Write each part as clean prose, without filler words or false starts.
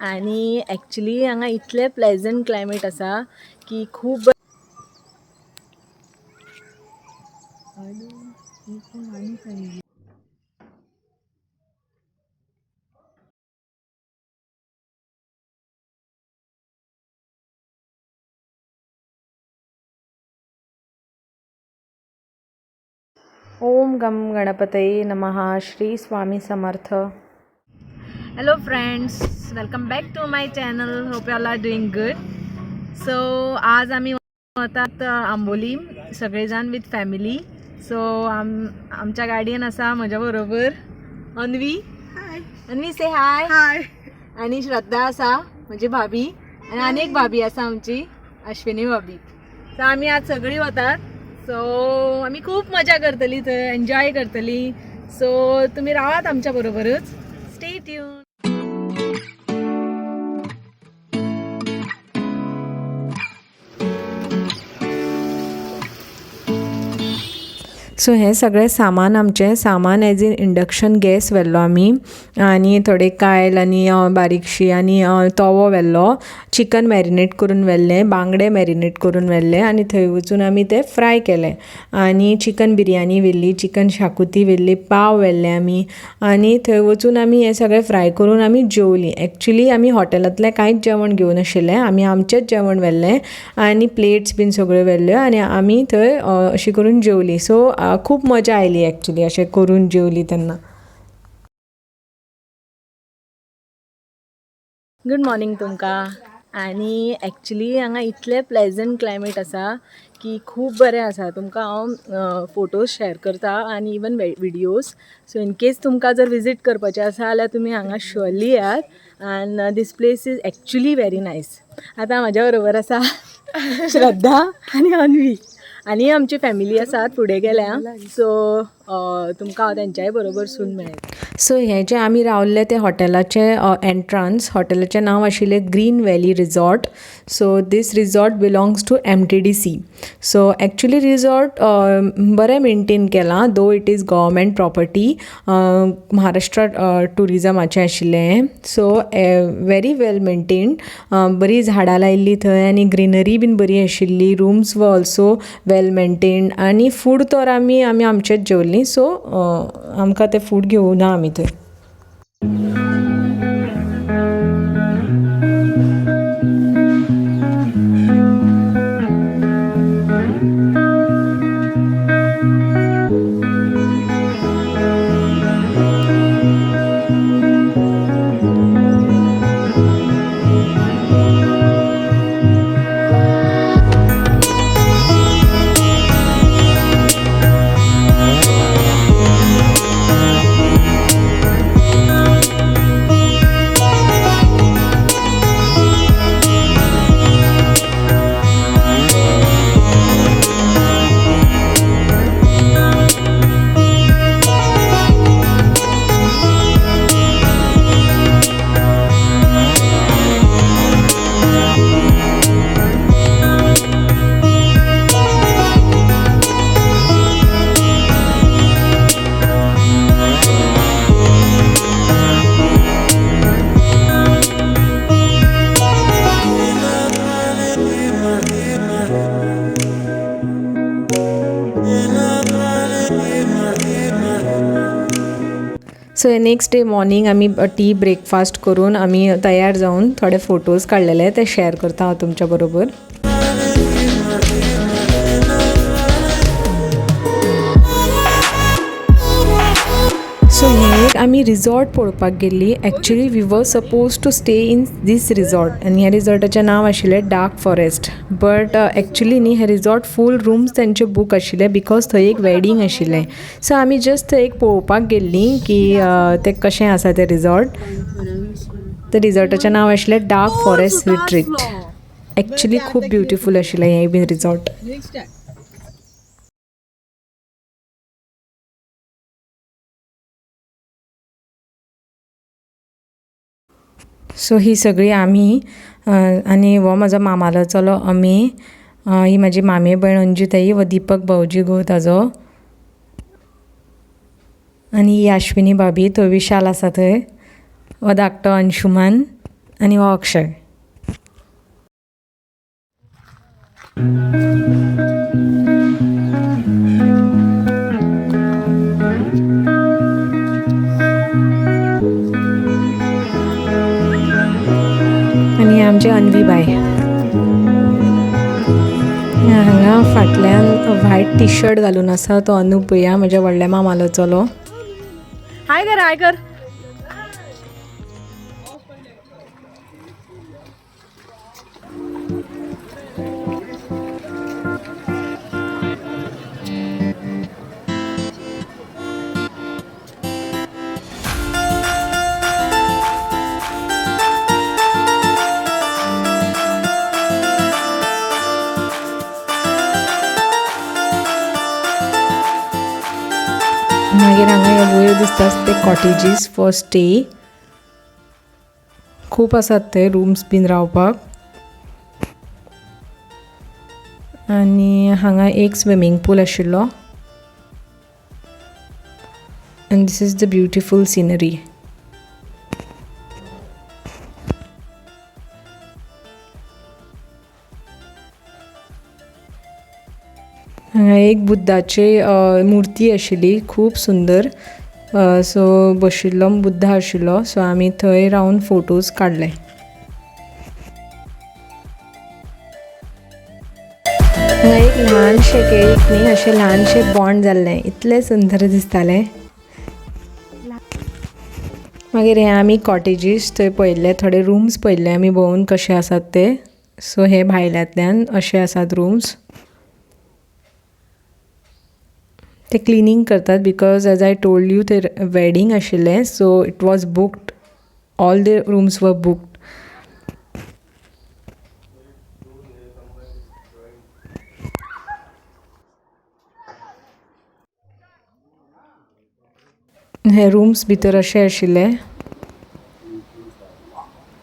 आणि ॲक्च्युली हांगा इतले प्लेजंट क्लायमेट आसा की खूब ओम गम गणपतये नमः. Shri Swami Samarth. Hello friends, welcome back to my channel. Hope you all are doing good. So आज आम्ही वतात आंबोली सगळेजण विथ फॅमिली. सो आमच्या गाडयेन आसा म्हज्या बरोबर अन्वी. अन्वी से हाय. हाय. आणि श्रद्धा आसा म्हजी भाभी, आणि अनेक भाभी आसा आमची अश्विनी भाभी. सो आम्ही आज सगळी वतात. सो आम्ही खूप मजा करतली, थंय एन्जॉय करतली. सो तुम्ही रावात आमच्या बरोबरच. Stay tune. सो हे सगळे सामान आमचे सामान एज इन इंडक्शन गॅस व्हेल्लो आमी, आनी थोडे कायल आनी बारीकशी आनी तवो व्हेल्लो. चिकन मॅरिनेट करून व्हेल्लें, बांगडे मॅरिनेट करून व्हेल्ले, आनी थंय वचून आमी ते फ्राय केले. आनी चिकन बिरयानी व्हेल्ली, चिकन शाकुती व्हेल्ली, पाव व्हेल्ले आमी, आनी थंय वचून आमी हे सगळे फ्राय करून आमी जेवली. एक्चुली आमी हॉटेलांतलें कांयच जेवण घेवून नाशिल्लें, आमी आमचेंच जेवण व्हेल्लें आनी प्लेट्स बीन सगळ्यो व्हेल्ल्यो, आनी आमी थंय अशी करून जेवली. सो खूब मजा आयली एक्चुली अशें करून जेवली तेन्ना. गुड मॉर्निंग तुमकां. आनी एक्चुली हांगा इतलें प्लेजंट क्लायमेट आसा की खूब बरें आसा. तुमकां हांव फोटोज शेअर करता आनी even videos. So in case तुमकां जर विजीट करपाचें आसा जाल्यार तुमी हांगा शुअरली येयात. And this place is actually very nice. आतां म्हाज्या बरोबर आसा श्रद्धा आनी अन्वी, आनी आमची फॅमिली आसात फुडें गेल्या. सो तुमकां हांव तेंच्याय बरोबर सून मेळें. सो हें जें आमी रावल्ले ते हॉटेलाचें एंट्रन्स, हॉटेलाचें नांव आशिल्लें green valley resort. So this resort belongs to MTDC. So actually resort बरें मेंटेन केलां, though it is government property. Maharashtra टुरिजमाचें आशिल्लें हें. So very well maintained. बरी झाडां लायिल्लीं थंय आनी ग्रिनरी बीन बरी आशिल्ली. Rooms were also well maintained. आनी फूड तर आमी आमचेंच जेवल्लीं. सो आमकां तें फूड घेवूं ना आमी थंय. सो नेक्स्ट डे मॉर्निंग आमी टी ब्रेकफास्ट करून आमी तयार जावन थोडे फोटोज काडलेले, ते शेअर करता हांव तुमच्या बरोबर. सो हे एक आमी रिजॉर्ट पळोवपाक गेल्ली. Actually we were suppose to stay in this resort, आनी ह्या रिजॉर्टाचें नांव आशिल्लें डार्क फॉरेस्ट. बट एक्चुली न्ही हे रिजॉर्ट फूल रूम्स तेंचे बूक आशिल्ले, बिकॉज थंय एक वेडींग आशिल्लें. सो आमी जस्ट थंय एक पळोवपाक गेल्लीं की तें कशें आसा तें रिजॉर्ट. त्या रिजॉर्टाचें नांव आशिल्लें डार्क फॉरेस्ट रिट्रीट. एक्चुली खूब ब्युटिफूल आशिल्लें हें बीन रिजॉर्ट. सो ही सगळी आमी आनी हो म्हजो मामालो चलो अमेय, ही म्हाजी मामे भयण अंजूताई, व दीपक भाऊजी घोव ताजो, आनी ही अश्विनी भाभी, तो विशाल आसा थंय, हो धाकटो अंशुमान, आणि हो अक्षय. आणि आमचे अन्वी बाय. हांगा फाटल्यान व्हायट टी शर्ट घालून आसा तो अनुप्रिया म्हज्या व्हडल्या मामालो चलो. हाय कर हाय कर. मागीर हांगा हे वयर दिसतात ते कॉटेजीस फॉर स्टे. खूब आसात ते रूम्स बीन रावपाक. आनी हांगा एक स्विमींग पूल आशिल्लो. And this is the beautiful scenery. हांगा एक बुद्धाची मुर्ती आशिल्ली खूब सुंदर. सो बशिल्लो बुद्ध आशिल्लो. सो आमी थंय रावन फोटोज काडले. हांगा एक ल्हानशें केक न्ही अशें ल्हानशें बॉन्ड जाल्लें. इतलें सुंदर दिसतालें. मागीर हे आमी कॉटेजीस थंय पळयल्ले. थोडे रूम्स पळयल्ले आमी भोंवून कशे आसात ते. सो हे भायल्यांतल्यान अशे आसात रूम्स. ते क्लिनींग करतात because as I told you ते वेडींग आशिल्लें. So it was booked. All the rooms were booked. हे रूम्स भितर अशे आशिल्ले.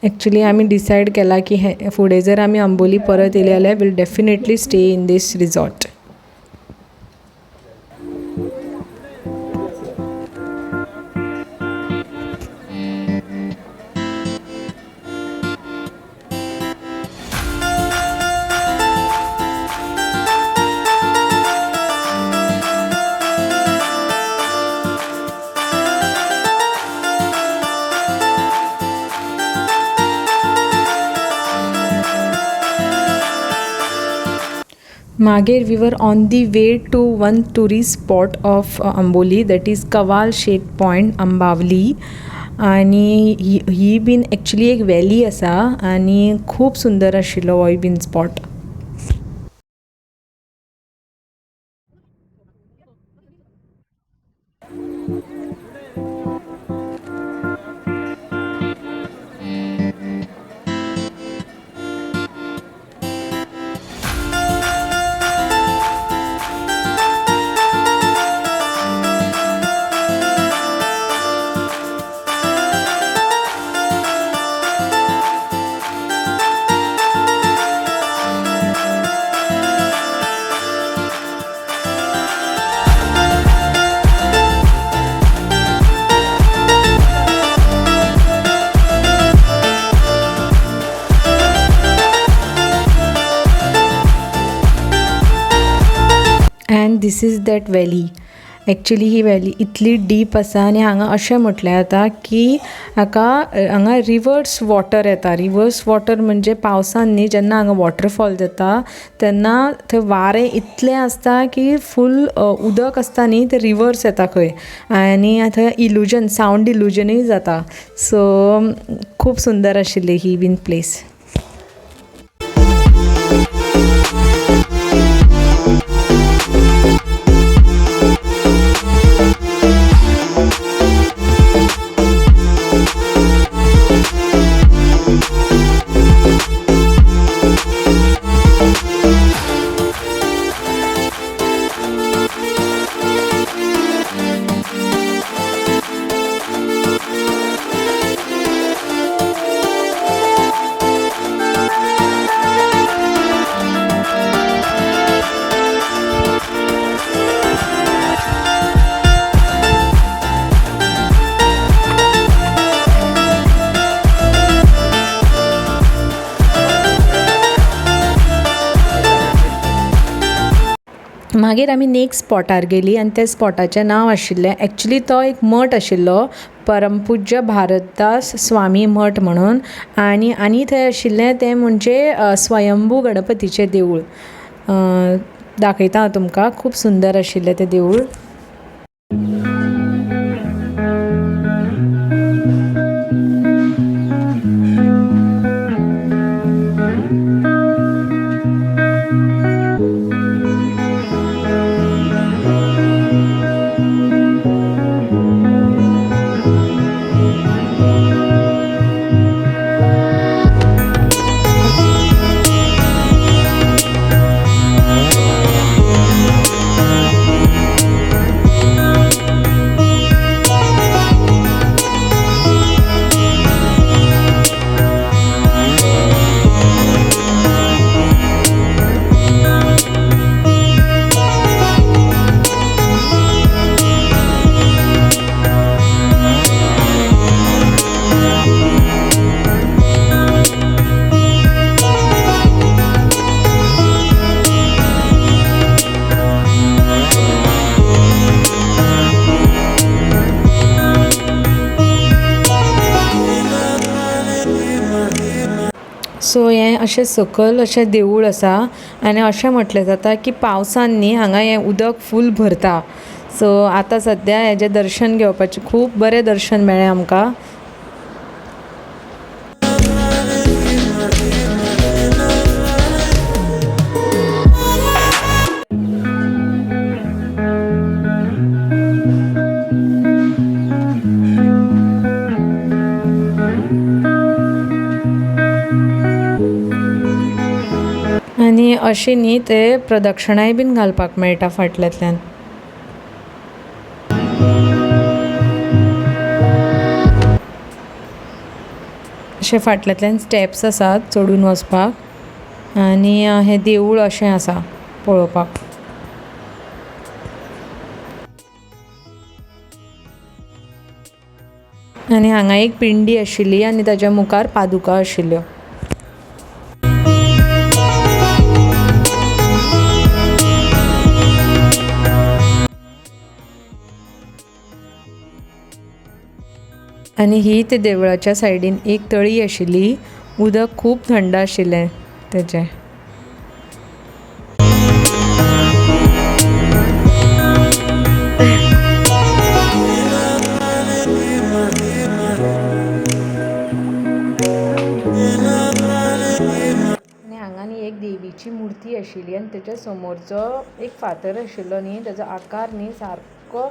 एक्चुली आमी डिसायड केला की हे फुडें जर आमी अंबोली परत येयले जाल्यार we'll definitely stay in this resort. मागीर we were on the way to one tourist spot of Amboli that is Kawalshet point अंबावली. आनी ही बीन एक्चुली एक वॅली आसा आनी खूब सुंदर आशिल्लो होय बीन spot. And this is that valley. Actually ही वॅली इतली डीप आसा आनी हांगा अशें म्हटलें जाता की हांगा रिवर्स वॉटर येता. रिवर्स वॉटर म्हणजे पावसान न्ही जेन्ना हांगा वॉटरफॉल जाता तेन्ना थंय वारें इतलें आसता की फूल उदक आसता न्ही तें रिवर्स येता खंय आनी थंय इल्युजन सावंड इल्युजनूय जाता. सो खूब सुंदर आशिल्ली ही बीन प्लेस. मागीर आमी नेक्स्ट स्पॉटार गेली आनी त्या स्पॉटाचें नांव आशिल्लें, एक्चुली तो एक मठ आशिल्लो, परमपूज्य भारतदास स्वामी मठ म्हणून. आनी थंय आशिल्लें तें म्हणजे स्वयंभू गणपतीचें देवूळ. दाखयता हांव तुमकां, खूब सुंदर आशिल्लें तें देवूळ. सो हें अशें सकयल अशें देवूळ आसा आनी अशें म्हटलें जाता की पावसान न्ही हांगा हें उदक फूल भरता. सो आतां सद्या हेजें दर्शन घेवपाचें खूब बरें दर्शन मेळ्ळें आमकां. आनी अशें न्ही ते प्रदक्षिणाय बीन घालपाक मेळटा फाटल्यांतल्यान. अशें फाटल्यांतल्यान स्टेप्स आसात चडून वचपाक आनी हें देवूळ अशें आसा पळोवपाक. आनी हांगा एक पिंडी आशिल्ली आनी ताच्या मुखार पादुका आशिल्ल्यो. आनी ही ते देवळाच्या सायडीन एक तळी आशिल्ली, उदक खूब थंड आशिल्लें तेजें. हांगा न्ही एक देवीची मुर्ती आशिल्ली आनी तेच्या समोरचो एक फातर आशिल्लो न्ही, तेजो आकार न्ही सारको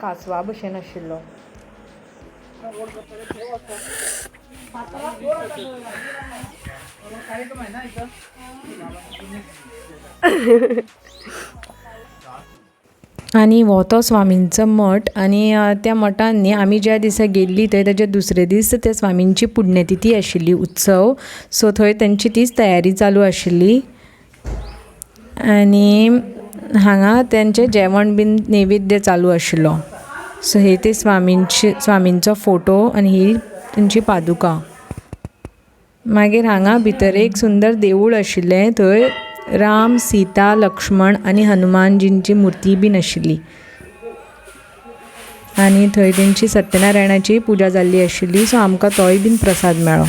कासवा भशेन आशिल्लो. आनी हो तो स्वामींचो मठ. आनी त्या मठान न्ही आमी ज्या दिसा गेल्ली थंय ताचे दुसरे दीस त्या स्वामींची पुण्यतिथी आशिल्ली, उत्सव. सो थंय तांची तीच तयारी चालू आशिल्ली. आनी हांगा तेंचें जेवण बीन नैवेद्य चालू आशिल्लो. सो हे ते स्वामींचो फोटो आनी ही तेंची पादुका. मागीर हांगा भितर एक सुंदर देवूळ आशिल्लें, थंय राम, सीता, लक्ष्मण आनी हनुमानजींची मुर्ती बीन आशिल्ली. आनी थंय तेंची सत्यनारायणाची पुजा जाल्ली आशिल्ली. सो आमकां तोय बीन प्रसाद मेळ्ळो.